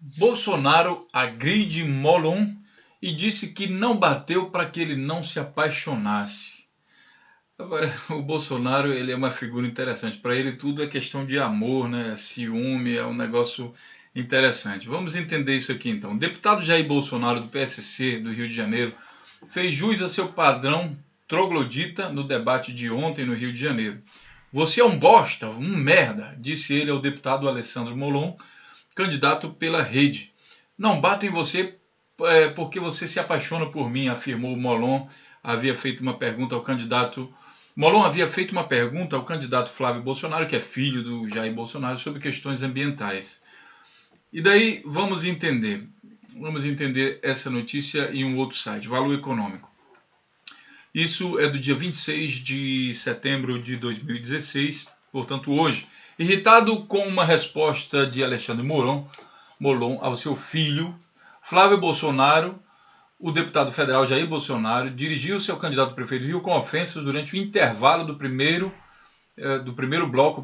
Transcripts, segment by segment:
Bolsonaro agride Molon e disse que não bateu para que ele não se apaixonasse. Agora, o Bolsonaro ele é uma figura interessante. Para ele tudo é questão de amor, né? Ciúme, é um negócio interessante. Vamos entender isso aqui então. O deputado Jair Bolsonaro do PSC do Rio de Janeiro fez jus a seu padrão troglodita no debate de ontem no Rio de Janeiro. Você é um bosta, um merda, disse ele ao deputado Alessandro Molon, candidato pela Rede. Não bato em você porque você se apaixona por mim, afirmou Molon. Havia feito uma pergunta ao candidato. Molon havia feito uma pergunta ao candidato Flávio Bolsonaro, que é filho do Jair Bolsonaro, sobre questões ambientais. E daí vamos entender essa notícia em um outro site, Valor Econômico. Isso é do dia 26 de setembro de 2016, portanto hoje. Irritado com uma resposta de Alexandre Molon ao seu filho, Flávio Bolsonaro, o deputado federal Jair Bolsonaro, dirigiu-se ao candidato prefeito do Rio com ofensas durante o intervalo do primeiro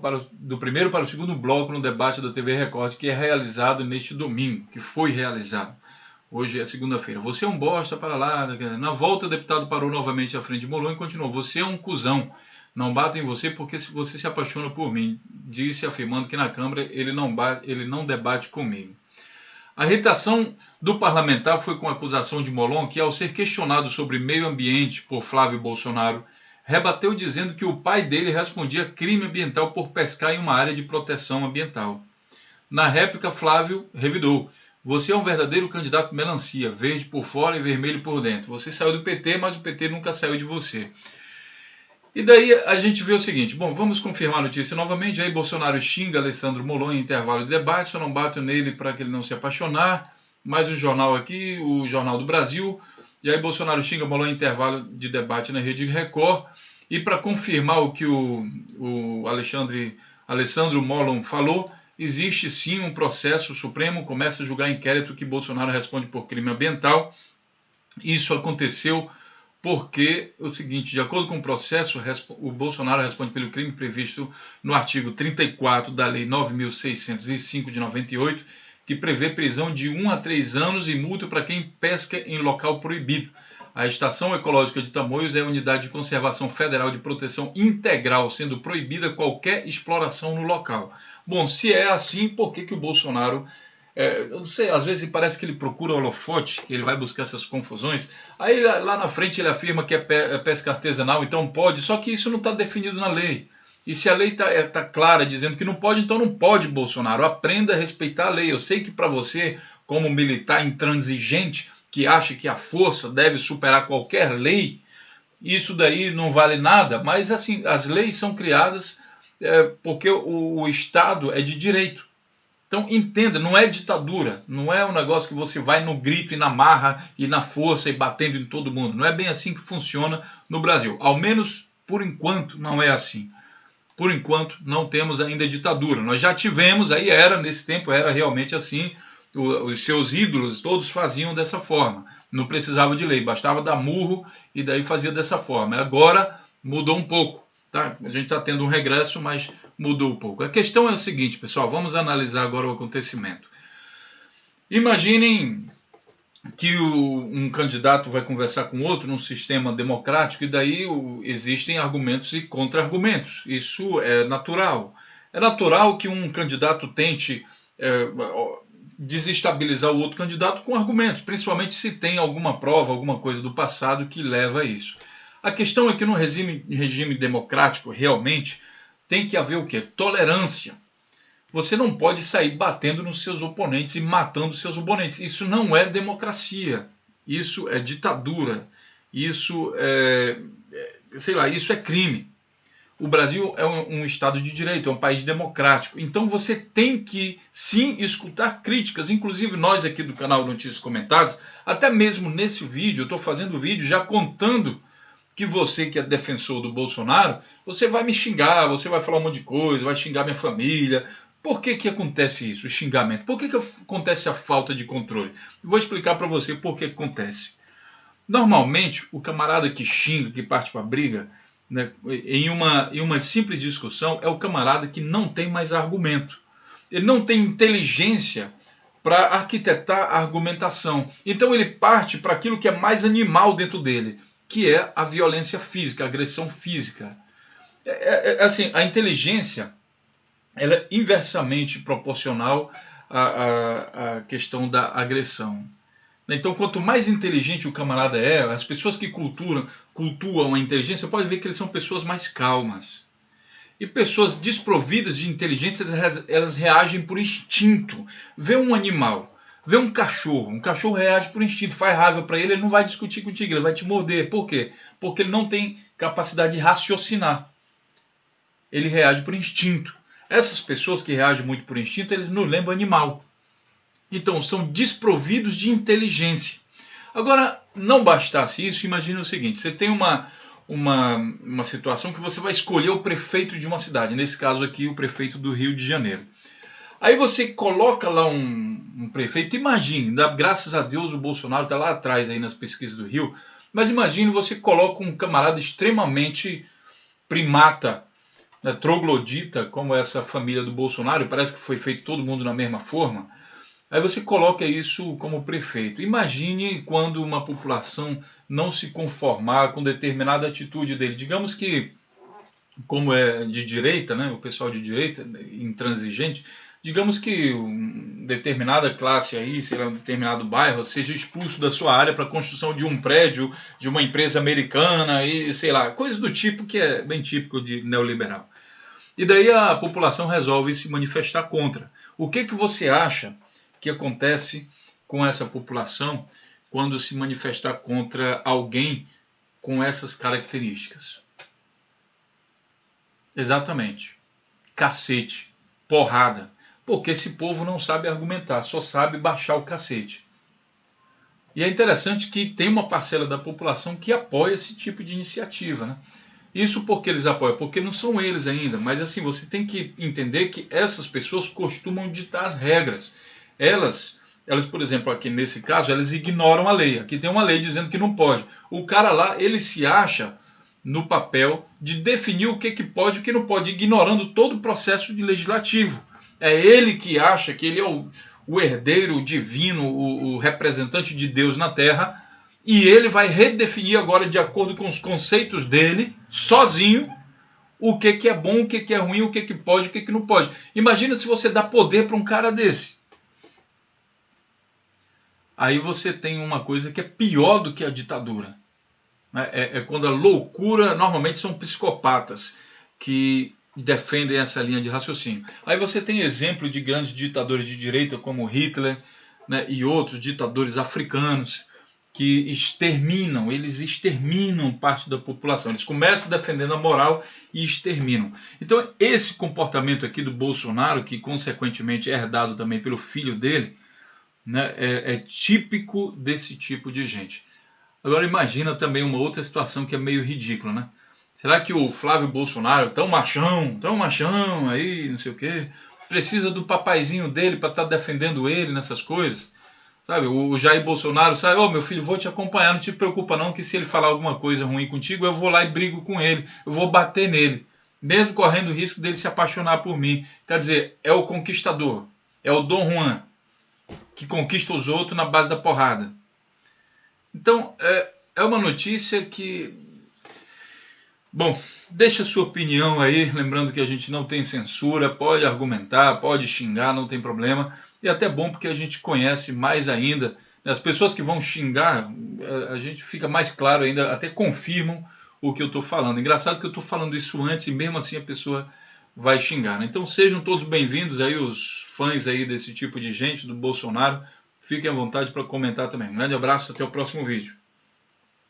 para o segundo bloco no debate da TV Record, que é realizado neste domingo, que foi realizado. Hoje é segunda-feira. Você é um bosta para lá. Na volta, o deputado parou novamente à frente de Molon e continuou. Você é um cuzão. Não bato em você porque você se apaixona por mim. Disse, afirmando que na Câmara ele não debate comigo. A irritação do parlamentar foi com a acusação de Molon que, ao ser questionado sobre meio ambiente por Flávio Bolsonaro, rebateu dizendo que o pai dele respondia crime ambiental por pescar em uma área de proteção ambiental. Na réplica, Flávio revidou. Você é um verdadeiro candidato melancia, verde por fora e vermelho por dentro. Você saiu do PT, mas o PT nunca saiu de você. E daí a gente vê o seguinte, bom, vamos confirmar a notícia novamente. Aí Bolsonaro xinga Alessandro Molon em intervalo de debate, só não bato nele para que ele não se apaixonar. Mais um jornal aqui, o Jornal do Brasil. E aí Bolsonaro xinga Molon em intervalo de debate na Rede Record. E para confirmar o que o Alessandro Molon falou, existe sim um processo, o Supremo começa a julgar inquérito que Bolsonaro responde por crime ambiental. Isso aconteceu porque, o seguinte, de acordo com o processo, o Bolsonaro responde pelo crime previsto no artigo 34 da Lei 9.605 de 98, que prevê prisão de 1 a 3 anos e multa para quem pesca em local proibido. A Estação Ecológica de Tamoios é a unidade de conservação federal de proteção integral, sendo proibida qualquer exploração no local. Bom, se é assim, por que o Bolsonaro... eu não sei, às vezes parece que ele procura holofote, que ele vai buscar essas confusões. Aí lá na frente ele afirma que é pesca artesanal, então pode, só que isso não está definido na lei. E se a lei tá clara dizendo que não pode, então não pode, Bolsonaro. Aprenda a respeitar a lei. Eu sei que para você, como militar intransigente, que acha que a força deve superar qualquer lei, isso daí não vale nada, mas assim, as leis são criadas porque o Estado é de direito. Então entenda, não é ditadura, não é um negócio que você vai no grito e na marra e na força e batendo em todo mundo. Não é bem assim que funciona no Brasil. Ao menos por enquanto não é assim. Por enquanto não temos ainda ditadura. Nós já tivemos, aí nesse tempo era realmente assim, os seus ídolos todos faziam dessa forma. Não precisava de lei, bastava dar murro e daí fazia dessa forma. Agora mudou um pouco. Tá? A gente está tendo um regresso, mas mudou um pouco. A questão é a seguinte, pessoal, vamos analisar agora o acontecimento. Imaginem que um candidato vai conversar com outro num sistema democrático e daí existem argumentos e contra-argumentos. Isso é natural. É natural que um candidato tente desestabilizar o outro candidato com argumentos, principalmente se tem alguma prova, alguma coisa do passado que leva a isso. A questão é que no regime democrático, realmente, tem que haver o quê? Tolerância. Você não pode sair batendo nos seus oponentes e matando seus oponentes. Isso não é democracia. Isso é ditadura. Isso isso é crime. O Brasil é um Estado de direito, é um país democrático. Então você tem que, sim, escutar críticas. Inclusive nós aqui do canal Notícias Comentadas, até mesmo nesse vídeo, eu estou fazendo vídeo já contando que você que é defensor do Bolsonaro, você vai me xingar, você vai falar um monte de coisa, vai xingar minha família. Por que acontece isso, o xingamento? Por que acontece a falta de controle? Vou explicar para você por que acontece. Normalmente, o camarada que xinga, que parte para a briga, né, em uma simples discussão, é o camarada que não tem mais argumento. Ele não tem inteligência para arquitetar a argumentação. Então ele parte para aquilo que é mais animal dentro dele, que é a violência física, a agressão física. Assim, a inteligência ela é inversamente proporcional à questão da agressão. Então, quanto mais inteligente o camarada é, as pessoas que cultuam a inteligência, pode ver que eles são pessoas mais calmas. E pessoas desprovidas de inteligência, elas reagem por instinto. Vê um animal, vê um cachorro reage por instinto, faz raiva para ele, ele não vai discutir contigo, ele vai te morder. Por quê? Porque ele não tem capacidade de raciocinar. Ele reage por instinto. Essas pessoas que reagem muito por instinto, eles não lembram animal. Então, são desprovidos de inteligência. Agora, não bastasse isso, imagine o seguinte, você tem uma situação que você vai escolher o prefeito de uma cidade, nesse caso aqui o prefeito do Rio de Janeiro. Aí você coloca lá um prefeito, imagine, graças a Deus o Bolsonaro está lá atrás aí nas pesquisas do Rio, mas imagine você coloca um camarada extremamente primata, né, troglodita, como essa família do Bolsonaro, parece que foi feito todo mundo na mesma forma. Aí você coloca isso como prefeito. Imagine quando uma população não se conformar com determinada atitude dele. Digamos que, como é de direita, né, o pessoal de direita, intransigente, digamos que uma determinada classe aí, sei lá, um determinado bairro, seja expulso da sua área para a construção de um prédio, de uma empresa americana, e sei lá, coisas do tipo que é bem típico de neoliberal. E daí a população resolve se manifestar contra. O que você acha que acontece com essa população quando se manifestar contra alguém com essas características? Exatamente. Cacete, porrada. Porque esse povo não sabe argumentar, só sabe baixar o cacete. E é interessante que tem uma parcela da população que apoia esse tipo de iniciativa, né? Isso porque eles apoiam, porque não são eles ainda, mas assim, você tem que entender que essas pessoas costumam ditar as regras. Elas, por exemplo, aqui nesse caso, elas ignoram a lei. Aqui tem uma lei dizendo que não pode. O cara lá, ele se acha no papel de definir o que pode e o que não pode, ignorando todo o processo de legislativo. É ele que acha que ele é o herdeiro divino, o representante de Deus na Terra, e ele vai redefinir agora, de acordo com os conceitos dele, sozinho, o que é bom, o que é ruim, o que pode, o que não pode. Imagina se você dá poder para um cara desse. Aí você tem uma coisa que é pior do que a ditadura. É quando a loucura, normalmente são psicopatas que defendem essa linha de raciocínio. Aí você tem exemplo de grandes ditadores de direita como Hitler, né, e outros ditadores africanos que eles exterminam parte da população. Eles começam defendendo a moral e exterminam. Então esse comportamento aqui do Bolsonaro, que consequentemente é herdado também pelo filho dele, né, é típico desse tipo de gente. Agora imagina também uma outra situação que é meio ridícula, né? Será que o Flávio Bolsonaro, tão machão, aí, não sei o quê, precisa do papaizinho dele para estar defendendo ele nessas coisas? Sabe, o Jair Bolsonaro sabe, meu filho, vou te acompanhar, não te preocupa não, que se ele falar alguma coisa ruim contigo, eu vou lá e brigo com ele, eu vou bater nele, mesmo correndo o risco dele se apaixonar por mim. Quer dizer, é o conquistador, é o Dom Juan, que conquista os outros na base da porrada. Então, é uma notícia que... Bom, deixa a sua opinião aí, lembrando que a gente não tem censura, pode argumentar, pode xingar, não tem problema. E até bom porque a gente conhece mais ainda. As pessoas que vão xingar, a gente fica mais claro ainda, até confirmam o que eu estou falando. Engraçado que eu estou falando isso antes e mesmo assim a pessoa vai xingar, né? Então sejam todos bem-vindos aí, os fãs aí desse tipo de gente, do Bolsonaro. Fiquem à vontade para comentar também. Um grande abraço, até o próximo vídeo.